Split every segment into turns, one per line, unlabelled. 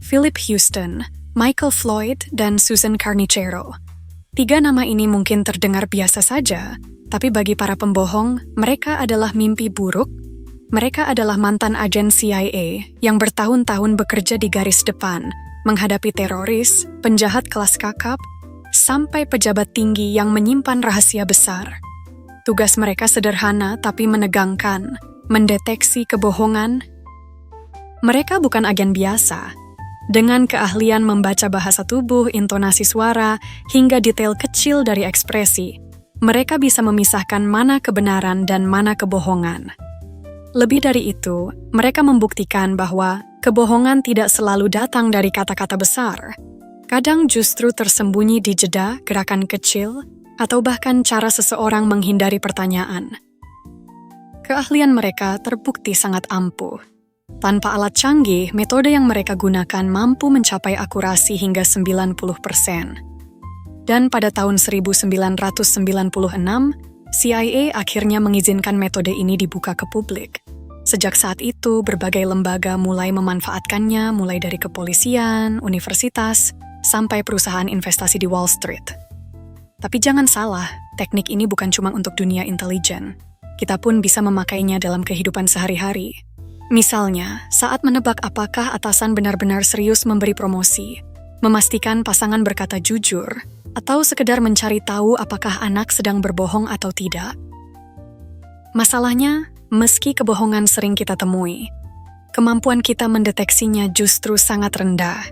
Philip Houston, Michael Floyd, dan Susan Carnicero. 3 nama ini mungkin terdengar biasa saja, tapi bagi para pembohong, mereka adalah mimpi buruk. Mereka adalah mantan agen CIA yang bertahun-tahun bekerja di garis depan, menghadapi teroris, penjahat kelas kakap, sampai pejabat tinggi yang menyimpan rahasia besar. Tugas mereka sederhana tapi menegangkan, mendeteksi kebohongan. Mereka bukan agen biasa. Dengan keahlian membaca bahasa tubuh, intonasi suara, hingga detail kecil dari ekspresi, mereka bisa memisahkan mana kebenaran dan mana kebohongan. Lebih dari itu, mereka membuktikan bahwa kebohongan tidak selalu datang dari kata-kata besar. Kadang justru tersembunyi di jeda, gerakan kecil, atau bahkan cara seseorang menghindari pertanyaan. Keahlian mereka terbukti sangat ampuh. Tanpa alat canggih, metode yang mereka gunakan mampu mencapai akurasi hingga 90%. Dan pada tahun 1996, CIA akhirnya mengizinkan metode ini dibuka ke publik. Sejak saat itu, berbagai lembaga mulai memanfaatkannya, mulai dari kepolisian, universitas, sampai perusahaan investasi di Wall Street. Tapi jangan salah, teknik ini bukan cuma untuk dunia intelijen. Kita pun bisa memakainya dalam kehidupan sehari-hari. Misalnya, saat menebak apakah atasan benar-benar serius memberi promosi, memastikan pasangan berkata jujur, atau sekedar mencari tahu apakah anak sedang berbohong atau tidak. Masalahnya, meski kebohongan sering kita temui, kemampuan kita mendeteksinya justru sangat rendah.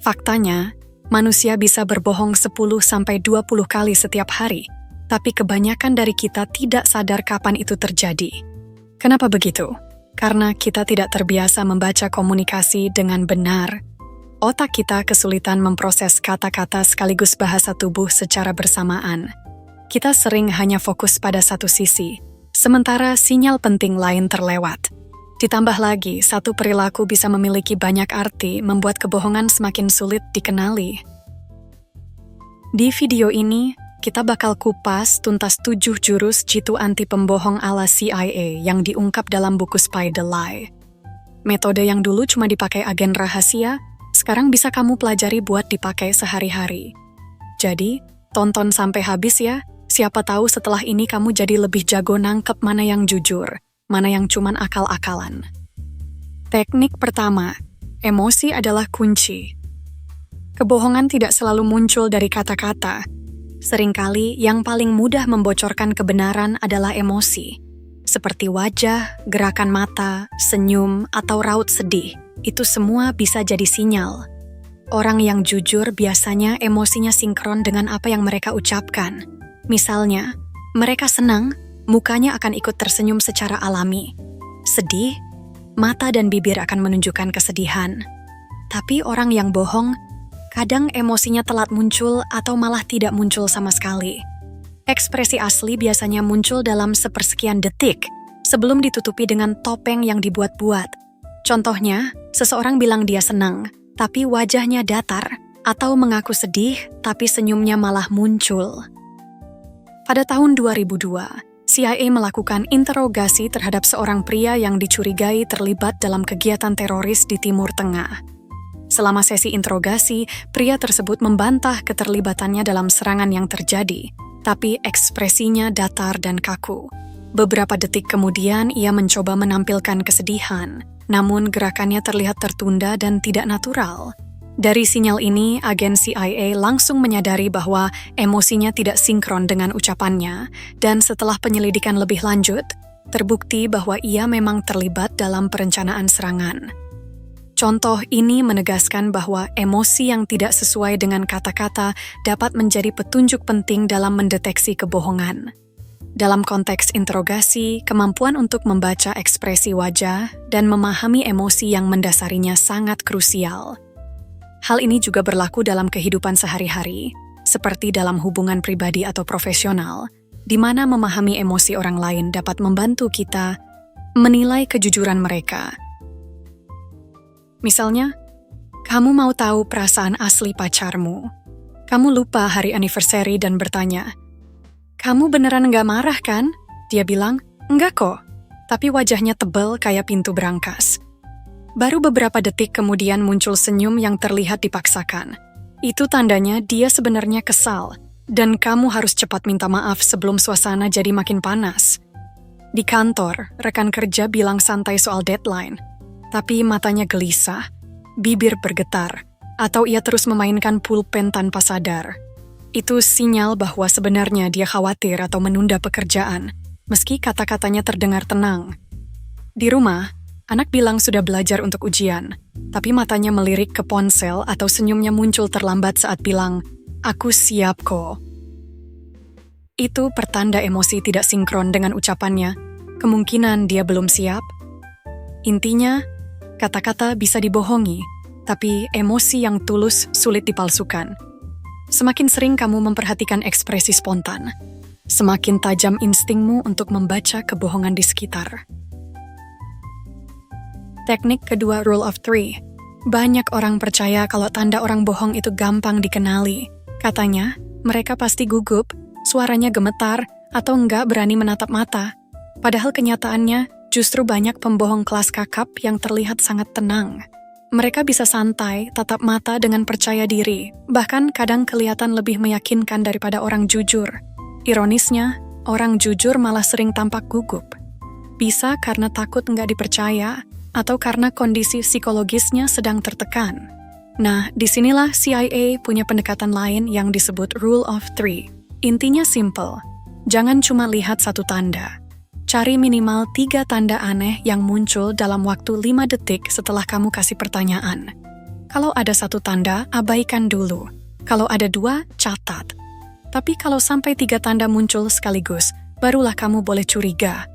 Faktanya, manusia bisa berbohong 10-20 kali setiap hari, tapi kebanyakan dari kita tidak sadar kapan itu terjadi. Kenapa begitu? Karena kita tidak terbiasa membaca komunikasi dengan benar. Otak kita kesulitan memproses kata-kata sekaligus bahasa tubuh secara bersamaan. Kita sering hanya fokus pada satu sisi, sementara sinyal penting lain terlewat. Ditambah lagi, satu perilaku bisa memiliki banyak arti, membuat kebohongan semakin sulit dikenali. Di video ini, kita bakal kupas tuntas 7 jurus jitu anti pembohong ala CIA yang diungkap dalam buku Spy the Lie. Metode yang dulu cuma dipakai agen rahasia, sekarang bisa kamu pelajari buat dipakai sehari-hari. Jadi, tonton sampai habis ya. Siapa tahu setelah ini kamu jadi lebih jago nangkep mana yang jujur, mana yang cuman akal-akalan. Teknik pertama, emosi adalah kunci. Kebohongan tidak selalu muncul dari kata-kata. Seringkali yang paling mudah membocorkan kebenaran adalah emosi. Seperti wajah, gerakan mata, senyum, atau raut sedih. Itu semua bisa jadi sinyal. Orang yang jujur biasanya emosinya sinkron dengan apa yang mereka ucapkan. Misalnya, mereka senang, mukanya akan ikut tersenyum secara alami. Sedih, mata dan bibir akan menunjukkan kesedihan. Tapi orang yang bohong, kadang emosinya telat muncul atau malah tidak muncul sama sekali. Ekspresi asli biasanya muncul dalam sepersekian detik, sebelum ditutupi dengan topeng yang dibuat-buat. Contohnya, seseorang bilang dia senang, tapi wajahnya datar, atau mengaku sedih, tapi senyumnya malah muncul. Pada tahun 2002, CIA melakukan interogasi terhadap seorang pria yang dicurigai terlibat dalam kegiatan teroris di Timur Tengah. Selama sesi interogasi, pria tersebut membantah keterlibatannya dalam serangan yang terjadi, tapi ekspresinya datar dan kaku. Beberapa detik kemudian, ia mencoba menampilkan kesedihan, namun gerakannya terlihat tertunda dan tidak natural. Dari sinyal ini, agen CIA langsung menyadari bahwa emosinya tidak sinkron dengan ucapannya, dan setelah penyelidikan lebih lanjut, terbukti bahwa ia memang terlibat dalam perencanaan serangan. Contoh ini menegaskan bahwa emosi yang tidak sesuai dengan kata-kata dapat menjadi petunjuk penting dalam mendeteksi kebohongan. Dalam konteks interogasi, kemampuan untuk membaca ekspresi wajah dan memahami emosi yang mendasarinya sangat krusial. Hal ini juga berlaku dalam kehidupan sehari-hari, seperti dalam hubungan pribadi atau profesional, di mana memahami emosi orang lain dapat membantu kita menilai kejujuran mereka. Misalnya, kamu mau tahu perasaan asli pacarmu. Kamu lupa hari anniversary dan bertanya, "Kamu beneran nggak marah kan?" Dia bilang, "Enggak kok," tapi wajahnya tebal kayak pintu berangkas. Baru beberapa detik kemudian muncul senyum yang terlihat dipaksakan. Itu tandanya dia sebenarnya kesal, dan kamu harus cepat minta maaf sebelum suasana jadi makin panas. Di kantor, rekan kerja bilang santai soal deadline, tapi matanya gelisah, bibir bergetar, atau ia terus memainkan pulpen tanpa sadar. Itu sinyal bahwa sebenarnya dia khawatir atau menunda pekerjaan, meski kata-katanya terdengar tenang. Di rumah, anak bilang sudah belajar untuk ujian, tapi matanya melirik ke ponsel atau senyumnya muncul terlambat saat bilang, "Aku siap kok." Itu pertanda emosi tidak sinkron dengan ucapannya. Kemungkinan dia belum siap. Intinya, kata-kata bisa dibohongi, tapi emosi yang tulus sulit dipalsukan. Semakin sering kamu memperhatikan ekspresi spontan, semakin tajam instingmu untuk membaca kebohongan di sekitar. Teknik kedua, Rule of Three. Banyak orang percaya kalau tanda orang bohong itu gampang dikenali. Katanya, mereka pasti gugup, suaranya gemetar, atau enggak berani menatap mata. Padahal kenyataannya, justru banyak pembohong kelas kakap yang terlihat sangat tenang. Mereka bisa santai, tatap mata dengan percaya diri, bahkan kadang kelihatan lebih meyakinkan daripada orang jujur. Ironisnya, orang jujur malah sering tampak gugup. Bisa karena takut nggak dipercaya, atau karena kondisi psikologisnya sedang tertekan. Nah, disinilah CIA punya pendekatan lain yang disebut Rule of Three. Intinya simple, jangan cuma lihat satu tanda. Cari minimal 3 tanda aneh yang muncul dalam waktu 5 detik setelah kamu kasih pertanyaan. Kalau ada 1 tanda, abaikan dulu. Kalau ada 2, catat. Tapi kalau sampai 3 tanda muncul sekaligus, barulah kamu boleh curiga.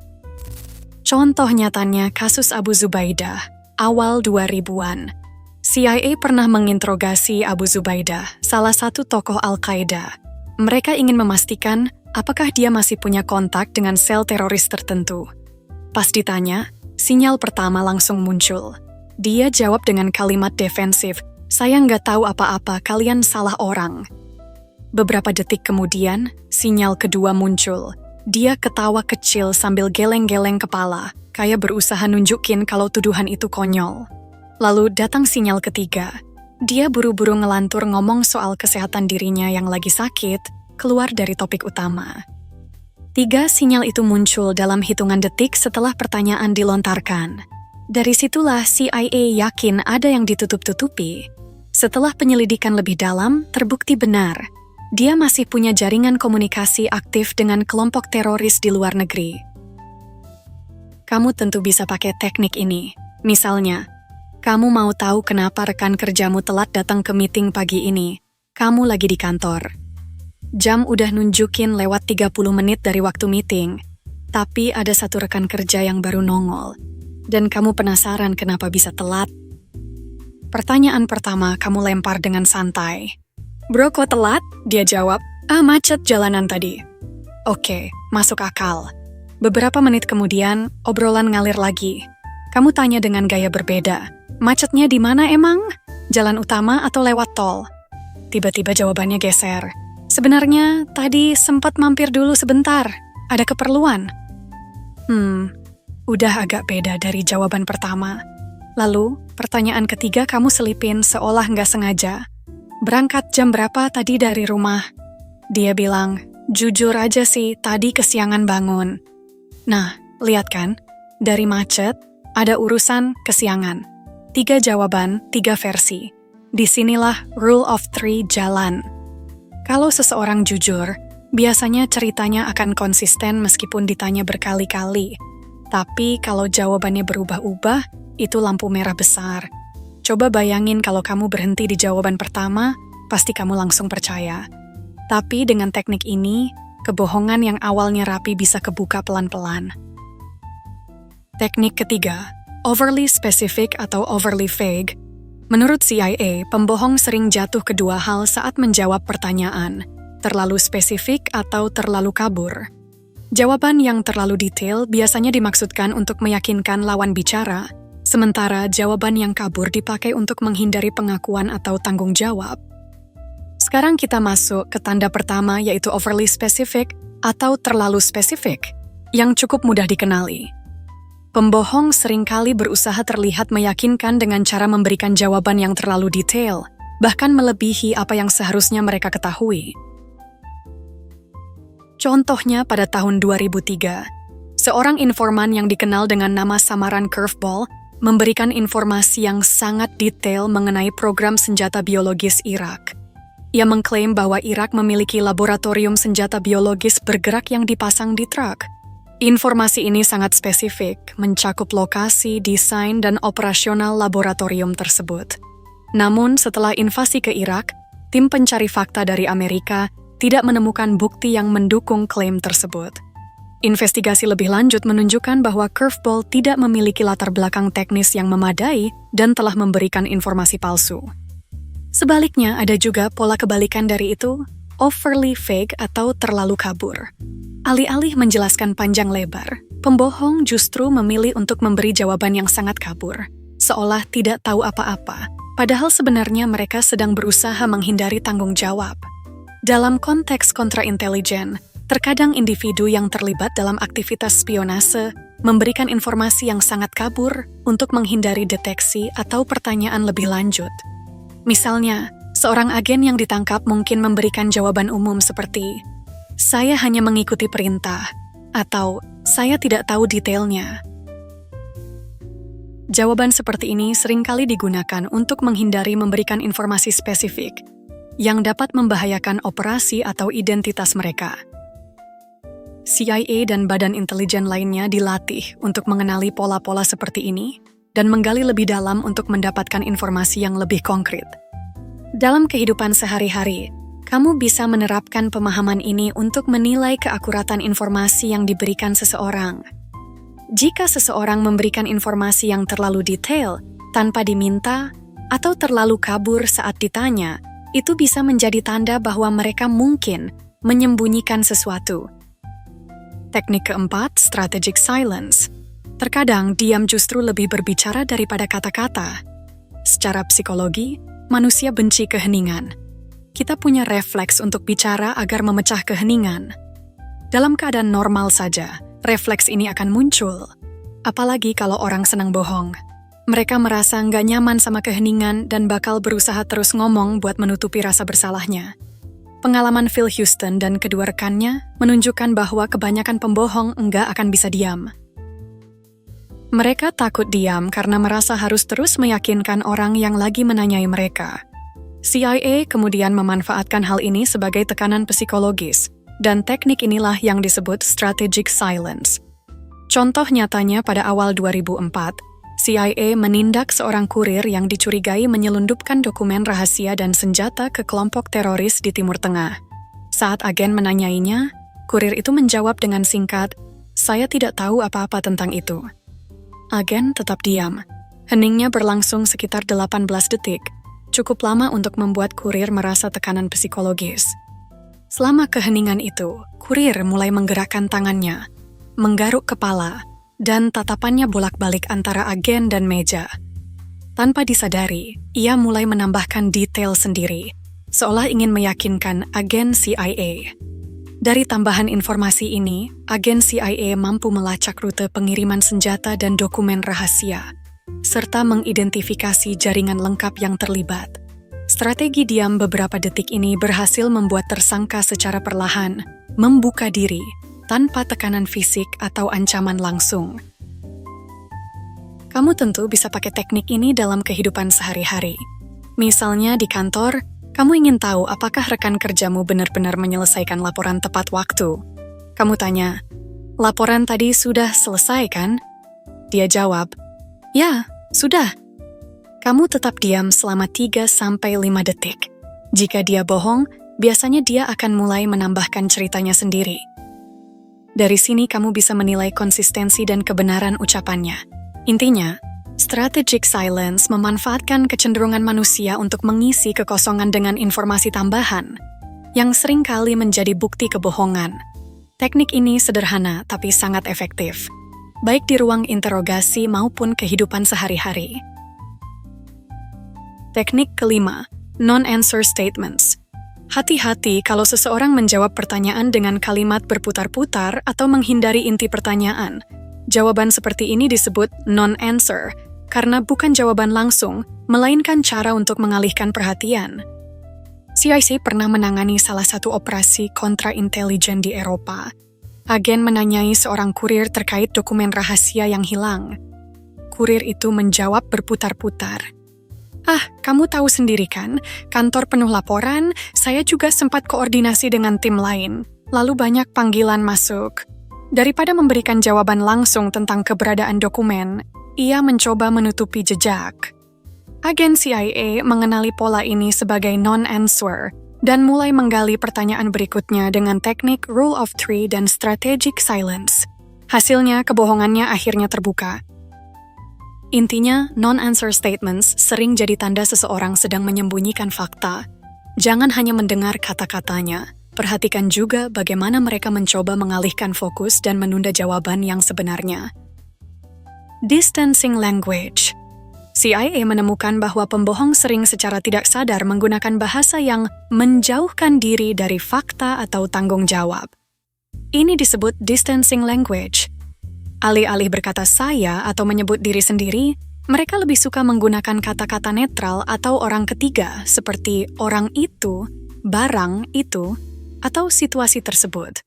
Contoh nyatanya kasus Abu Zubaidah, awal 2000-an. CIA pernah menginterogasi Abu Zubaidah, salah satu tokoh Al-Qaeda. Mereka ingin memastikan apakah dia masih punya kontak dengan sel teroris tertentu. Pas ditanya, sinyal pertama langsung muncul. Dia jawab dengan kalimat defensif, "Saya nggak tahu apa-apa, kalian salah orang." Beberapa detik kemudian, sinyal kedua muncul. Dia ketawa kecil sambil geleng-geleng kepala, kayak berusaha nunjukin kalau tuduhan itu konyol. Lalu datang sinyal ketiga. Dia buru-buru ngelantur ngomong soal kesehatan dirinya yang lagi sakit, keluar dari topik utama. 3 sinyal itu muncul dalam hitungan detik setelah pertanyaan dilontarkan. Dari situlah CIA yakin ada yang ditutup-tutupi. Setelah penyelidikan lebih dalam, terbukti benar. Dia masih punya jaringan komunikasi aktif dengan kelompok teroris di luar negeri. Kamu tentu bisa pakai teknik ini. Misalnya, kamu mau tahu kenapa rekan kerjamu telat datang ke meeting pagi ini. Kamu lagi di kantor. Jam udah nunjukin lewat 30 menit dari waktu meeting. Tapi ada satu rekan kerja yang baru nongol. Dan kamu penasaran kenapa bisa telat. Pertanyaan pertama kamu lempar dengan santai. "Bro, kok telat?" Dia jawab, "Macet jalanan tadi." Oke, masuk akal. Beberapa menit kemudian, obrolan ngalir lagi. Kamu tanya dengan gaya berbeda, "Macetnya di mana emang? Jalan utama atau lewat tol?" Tiba-tiba jawabannya geser. "Sebenarnya tadi sempat mampir dulu sebentar. Ada keperluan." Udah agak beda dari jawaban pertama. Lalu, pertanyaan ketiga kamu selipin seolah nggak sengaja. "Berangkat jam berapa tadi dari rumah?" Dia bilang, "Jujur aja sih, tadi kesiangan bangun." Nah, lihat kan? Dari macet, ada urusan kesiangan. 3 jawaban, 3 versi. Disinilah Rule of Three jalan. Kalau seseorang jujur, biasanya ceritanya akan konsisten meskipun ditanya berkali-kali. Tapi kalau jawabannya berubah-ubah, itu lampu merah besar. Coba bayangin kalau kamu berhenti di jawaban pertama, pasti kamu langsung percaya. Tapi dengan teknik ini, kebohongan yang awalnya rapi bisa kebuka pelan-pelan. Teknik ketiga, overly specific atau overly vague. Menurut CIA, pembohong sering jatuh ke 2 hal saat menjawab pertanyaan, terlalu spesifik atau terlalu kabur. Jawaban yang terlalu detail biasanya dimaksudkan untuk meyakinkan lawan bicara, sementara jawaban yang kabur dipakai untuk menghindari pengakuan atau tanggung jawab. Sekarang kita masuk ke tanda pertama, yaitu overly specific atau terlalu spesifik, yang cukup mudah dikenali. Pembohong seringkali berusaha terlihat meyakinkan dengan cara memberikan jawaban yang terlalu detail, bahkan melebihi apa yang seharusnya mereka ketahui. Contohnya pada tahun 2003, seorang informan yang dikenal dengan nama samaran Curveball memberikan informasi yang sangat detail mengenai program senjata biologis Irak. Ia mengklaim bahwa Irak memiliki laboratorium senjata biologis bergerak yang dipasang di truk. Informasi ini sangat spesifik, mencakup lokasi, desain, dan operasional laboratorium tersebut. Namun, setelah invasi ke Irak, tim pencari fakta dari Amerika tidak menemukan bukti yang mendukung klaim tersebut. Investigasi lebih lanjut menunjukkan bahwa Curveball tidak memiliki latar belakang teknis yang memadai dan telah memberikan informasi palsu. Sebaliknya, ada juga pola kebalikan dari itu, overly vague atau terlalu kabur. Alih-alih menjelaskan panjang lebar, pembohong justru memilih untuk memberi jawaban yang sangat kabur, seolah tidak tahu apa-apa, padahal sebenarnya mereka sedang berusaha menghindari tanggung jawab. Dalam konteks kontraintelijen, terkadang individu yang terlibat dalam aktivitas spionase memberikan informasi yang sangat kabur untuk menghindari deteksi atau pertanyaan lebih lanjut. Misalnya, seorang agen yang ditangkap mungkin memberikan jawaban umum seperti, "Saya hanya mengikuti perintah," atau "Saya tidak tahu detailnya." Jawaban seperti ini seringkali digunakan untuk menghindari memberikan informasi spesifik yang dapat membahayakan operasi atau identitas mereka. CIA dan badan intelijen lainnya dilatih untuk mengenali pola-pola seperti ini dan menggali lebih dalam untuk mendapatkan informasi yang lebih konkret. Dalam kehidupan sehari-hari, kamu bisa menerapkan pemahaman ini untuk menilai keakuratan informasi yang diberikan seseorang. Jika seseorang memberikan informasi yang terlalu detail, tanpa diminta, atau terlalu kabur saat ditanya, itu bisa menjadi tanda bahwa mereka mungkin menyembunyikan sesuatu. Teknik keempat, strategic silence. Terkadang diam justru lebih berbicara daripada kata-kata. Secara psikologi, manusia benci keheningan. Kita punya refleks untuk bicara agar memecah keheningan. Dalam keadaan normal saja, refleks ini akan muncul. Apalagi kalau orang senang bohong. Mereka merasa nggak nyaman sama keheningan dan bakal berusaha terus ngomong buat menutupi rasa bersalahnya. Pengalaman Phil Houston dan kedua rekannya menunjukkan bahwa kebanyakan pembohong enggak akan bisa diam. Mereka takut diam karena merasa harus terus meyakinkan orang yang lagi menanyai mereka. CIA kemudian memanfaatkan hal ini sebagai tekanan psikologis, dan teknik inilah yang disebut strategic silence. Contoh nyatanya pada awal 2004, CIA menindak seorang kurir yang dicurigai menyelundupkan dokumen rahasia dan senjata ke kelompok teroris di Timur Tengah. Saat agen menanyainya, kurir itu menjawab dengan singkat, "Saya tidak tahu apa-apa tentang itu." Agen tetap diam. Heningnya berlangsung sekitar 18 detik, cukup lama untuk membuat kurir merasa tekanan psikologis. Selama keheningan itu, kurir mulai menggerakkan tangannya, menggaruk kepala, dan tatapannya bolak-balik antara agen dan meja. Tanpa disadari, ia mulai menambahkan detail sendiri, seolah ingin meyakinkan agen CIA. Dari tambahan informasi ini, agen CIA mampu melacak rute pengiriman senjata dan dokumen rahasia, serta mengidentifikasi jaringan lengkap yang terlibat. Strategi diam beberapa detik ini berhasil membuat tersangka secara perlahan membuka diri tanpa tekanan fisik atau ancaman langsung. Kamu tentu bisa pakai teknik ini dalam kehidupan sehari-hari. Misalnya di kantor, kamu ingin tahu apakah rekan kerjamu benar-benar menyelesaikan laporan tepat waktu. Kamu tanya, "Laporan tadi sudah selesai kan?" Dia jawab, "Ya, sudah." Kamu tetap diam selama 3-5 detik. Jika dia bohong, biasanya dia akan mulai menambahkan ceritanya sendiri. Dari sini kamu bisa menilai konsistensi dan kebenaran ucapannya. Intinya, strategic silence memanfaatkan kecenderungan manusia untuk mengisi kekosongan dengan informasi tambahan, yang seringkali menjadi bukti kebohongan. Teknik ini sederhana tapi sangat efektif, baik di ruang interogasi maupun kehidupan sehari-hari. Teknik kelima, non-answer statements. Hati-hati kalau seseorang menjawab pertanyaan dengan kalimat berputar-putar atau menghindari inti pertanyaan. Jawaban seperti ini disebut non-answer, karena bukan jawaban langsung, melainkan cara untuk mengalihkan perhatian. CIC pernah menangani salah satu operasi kontra-intelijen di Eropa. Agen menanyai seorang kurir terkait dokumen rahasia yang hilang. Kurir itu menjawab berputar-putar. "Ah, kamu tahu sendiri kan, kantor penuh laporan, saya juga sempat koordinasi dengan tim lain, lalu banyak panggilan masuk." Daripada memberikan jawaban langsung tentang keberadaan dokumen, ia mencoba menutupi jejak. Agen CIA mengenali pola ini sebagai non-answer dan mulai menggali pertanyaan berikutnya dengan teknik Rule of Three dan Strategic Silence. Hasilnya, kebohongannya akhirnya terbuka. Intinya, non-answer statements sering jadi tanda seseorang sedang menyembunyikan fakta. Jangan hanya mendengar kata-katanya, perhatikan juga bagaimana mereka mencoba mengalihkan fokus dan menunda jawaban yang sebenarnya. Distancing language. CIA menemukan bahwa pembohong sering secara tidak sadar menggunakan bahasa yang menjauhkan diri dari fakta atau tanggung jawab. Ini disebut distancing language. Alih-alih berkata saya atau menyebut diri sendiri, mereka lebih suka menggunakan kata-kata netral atau orang ketiga seperti orang itu, barang itu, atau situasi tersebut.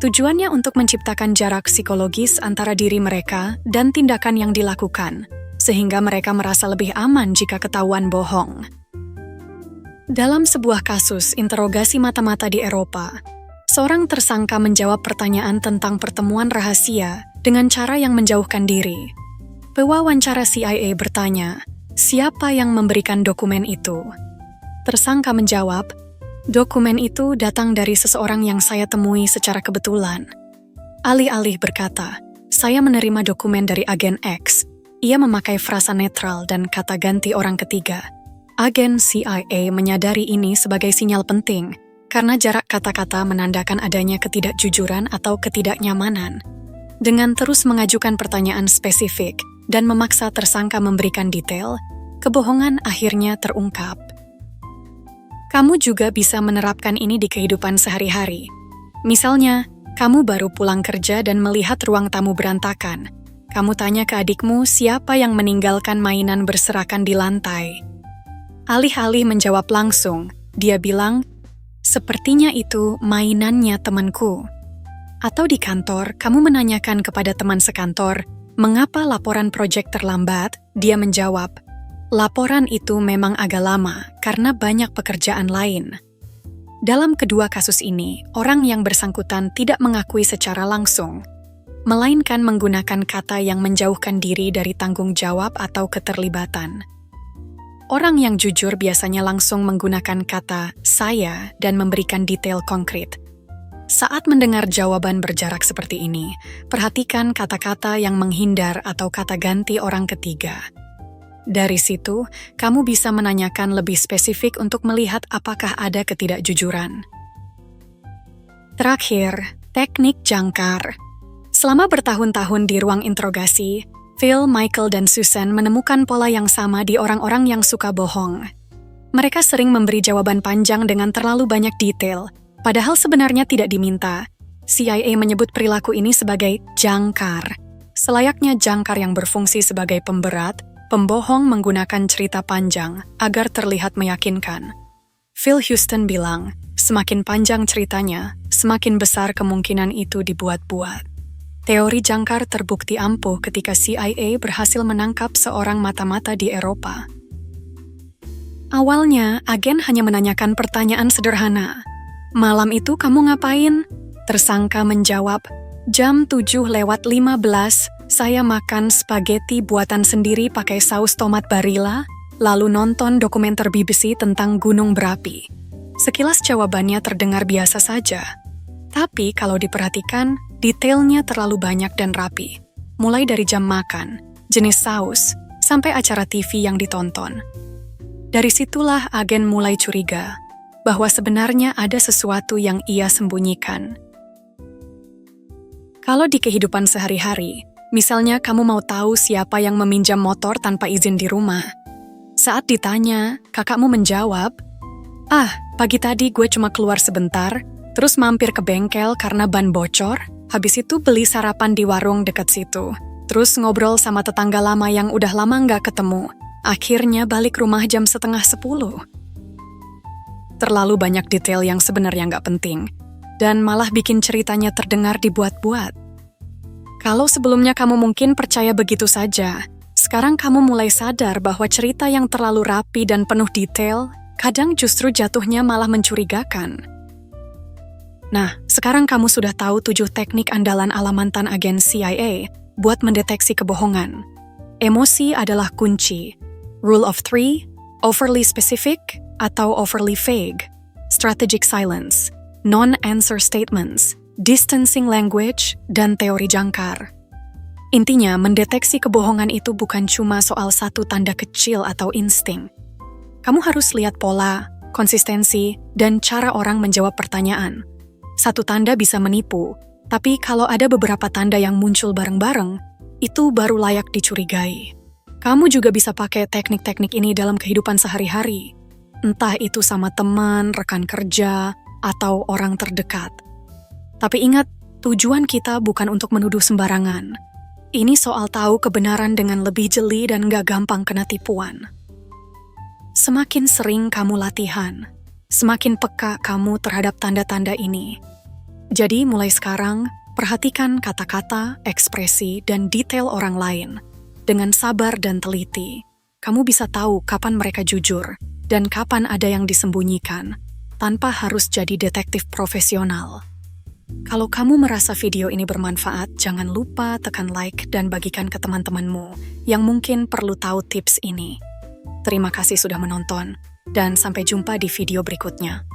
Tujuannya untuk menciptakan jarak psikologis antara diri mereka dan tindakan yang dilakukan, sehingga mereka merasa lebih aman jika ketahuan bohong. Dalam sebuah kasus interogasi mata-mata di Eropa, seorang tersangka menjawab pertanyaan tentang pertemuan rahasia dengan cara yang menjauhkan diri. Pewawancara CIA bertanya, siapa yang memberikan dokumen itu? Tersangka menjawab, dokumen itu datang dari seseorang yang saya temui secara kebetulan. Alih-alih berkata, saya menerima dokumen dari agen X. Ia memakai frasa netral dan kata ganti orang ketiga. Agen CIA menyadari ini sebagai sinyal penting, karena jarak kata-kata menandakan adanya ketidakjujuran atau ketidaknyamanan. Dengan terus mengajukan pertanyaan spesifik dan memaksa tersangka memberikan detail, kebohongan akhirnya terungkap. Kamu juga bisa menerapkan ini di kehidupan sehari-hari. Misalnya, kamu baru pulang kerja dan melihat ruang tamu berantakan. Kamu tanya ke adikmu siapa yang meninggalkan mainan berserakan di lantai. Alih-alih menjawab langsung, dia bilang, sepertinya itu mainannya temanku. Atau di kantor, kamu menanyakan kepada teman sekantor, mengapa laporan proyek terlambat? Dia menjawab, laporan itu memang agak lama karena banyak pekerjaan lain. Dalam kedua kasus ini, orang yang bersangkutan tidak mengakui secara langsung, melainkan menggunakan kata yang menjauhkan diri dari tanggung jawab atau keterlibatan. Orang yang jujur biasanya langsung menggunakan kata saya dan memberikan detail konkret. Saat mendengar jawaban berjarak seperti ini, perhatikan kata-kata yang menghindar atau kata ganti orang ketiga. Dari situ, kamu bisa menanyakan lebih spesifik untuk melihat apakah ada ketidakjujuran. Terakhir, teknik jangkar. Selama bertahun-tahun di ruang interogasi, Phil, Michael, dan Susan menemukan pola yang sama di orang-orang yang suka bohong. Mereka sering memberi jawaban panjang dengan terlalu banyak detail, padahal sebenarnya tidak diminta. CIA menyebut perilaku ini sebagai jangkar. Selayaknya jangkar yang berfungsi sebagai pemberat, pembohong menggunakan cerita panjang agar terlihat meyakinkan. Phil Houston bilang, semakin panjang ceritanya, semakin besar kemungkinan itu dibuat-buat. Teori jangkar terbukti ampuh ketika CIA berhasil menangkap seorang mata-mata di Eropa. Awalnya, agen hanya menanyakan pertanyaan sederhana. Malam itu kamu ngapain? Tersangka menjawab, jam 7:15, saya makan spaghetti buatan sendiri pakai saus tomat Barilla, lalu nonton dokumenter BBC tentang gunung berapi. Sekilas jawabannya terdengar biasa saja. Tapi kalau diperhatikan, detailnya terlalu banyak dan rapi. Mulai dari jam makan, jenis saus, sampai acara TV yang ditonton. Dari situlah agen mulai curiga bahwa sebenarnya ada sesuatu yang ia sembunyikan. Kalau di kehidupan sehari-hari, misalnya kamu mau tahu siapa yang meminjam motor tanpa izin di rumah. Saat ditanya, kakakmu menjawab, pagi tadi gue cuma keluar sebentar, terus mampir ke bengkel karena ban bocor, Habis itu beli sarapan di warung dekat situ. Terus ngobrol sama tetangga lama yang udah lama nggak ketemu. Akhirnya balik rumah jam 9:30. Terlalu banyak detail yang sebenarnya nggak penting. Dan malah bikin ceritanya terdengar dibuat-buat. Kalau sebelumnya kamu mungkin percaya begitu saja, sekarang kamu mulai sadar bahwa cerita yang terlalu rapi dan penuh detail kadang justru jatuhnya malah mencurigakan. Nah, sekarang kamu sudah tahu 7 teknik andalan ala mantan agen CIA buat mendeteksi kebohongan. Emosi adalah kunci. Rule of 3, overly specific atau overly vague. Strategic silence, non-answer statements, distancing language, dan teori jangkar. Intinya, mendeteksi kebohongan itu bukan cuma soal satu tanda kecil atau insting. Kamu harus lihat pola, konsistensi, dan cara orang menjawab pertanyaan. Satu tanda bisa menipu, tapi kalau ada beberapa tanda yang muncul bareng-bareng, itu baru layak dicurigai. Kamu juga bisa pakai teknik-teknik ini dalam kehidupan sehari-hari. Entah itu sama teman, rekan kerja, atau orang terdekat. Tapi ingat, tujuan kita bukan untuk menuduh sembarangan. Ini soal tahu kebenaran dengan lebih jeli dan gak gampang kena tipuan. Semakin sering kamu latihan, semakin peka kamu terhadap tanda-tanda ini. Jadi mulai sekarang, perhatikan kata-kata, ekspresi, dan detail orang lain. Dengan sabar dan teliti, kamu bisa tahu kapan mereka jujur dan kapan ada yang disembunyikan, tanpa harus jadi detektif profesional. Kalau kamu merasa video ini bermanfaat, jangan lupa tekan like dan bagikan ke teman-temanmu yang mungkin perlu tahu tips ini. Terima kasih sudah menonton, dan sampai jumpa di video berikutnya.